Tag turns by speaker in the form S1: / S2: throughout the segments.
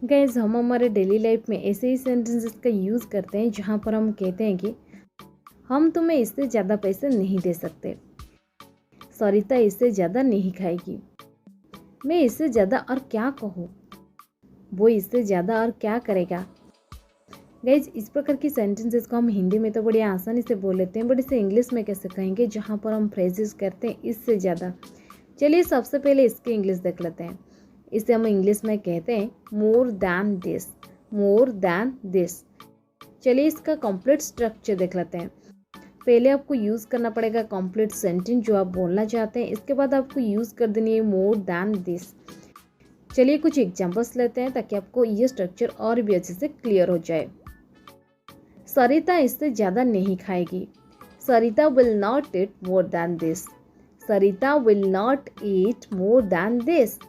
S1: Guys, हम हमारे daily life में ऐसे ही सेंटेंसेस का यूज़ करते हैं जहाँ पर हम कहते हैं कि हम तुम्हें इससे ज़्यादा पैसे नहीं दे सकते, सरिता इससे ज़्यादा नहीं खाएगी, मैं इससे ज़्यादा और क्या कहूँ, वो इससे ज़्यादा और क्या करेगा। गाइज, इस प्रकार की सेंटेंसेस को हम हिंदी में तो बड़ी आसानी से बोल लेते हैं, बट इसे इंग्लिश में कैसे कहेंगे जहाँ पर हम फ्रेजेस करते हैं इससे ज़्यादा। चलिए सबसे पहले इसके इंग्लिश देख लेते हैं। इसे हम इंग्लिश में कहते हैं मोर than this, more than this. चलिए इसका कंप्लीट स्ट्रक्चर देख लेते हैं। पहले आपको यूज़ करना पड़ेगा कंप्लीट सेंटेंस जो आप बोलना चाहते हैं, इसके बाद आपको यूज़ कर देनी है मोर दैन दिस। चलिए कुछ एग्जांपल्स लेते हैं ताकि आपको ये स्ट्रक्चर और भी अच्छे से क्लियर हो जाए। सरिता इससे ज़्यादा नहीं खाएगी, Sarita will not eat more than this, Sarita will not eat more than this.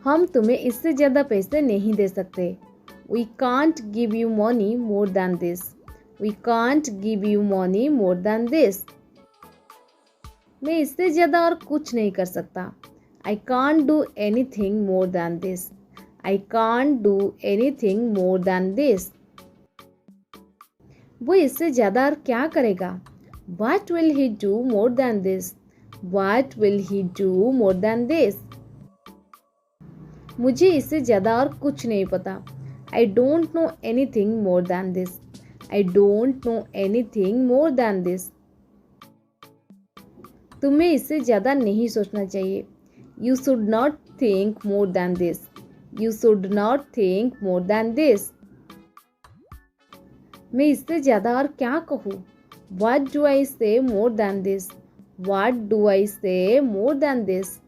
S1: हम तुम्हें इससे ज़्यादा पैसे नहीं दे सकते, we can't give you money more than this, we can't give you money more than this. मैं इससे ज़्यादा और कुछ नहीं कर सकता, I can't do anything more than this, I can't do anything more than this. वो इससे ज़्यादा और क्या करेगा, What will he do more than this? What will he do more than this? मुझे इससे ज़्यादा और कुछ नहीं पता, I don't know anything more than this. I don't know anything more than this. तुम्हें इससे ज़्यादा नहीं सोचना चाहिए, You should not think more than this. You should not think more than this. मैं इससे ज़्यादा और क्या कहूँ, What do I say more than this? What do I say more than this?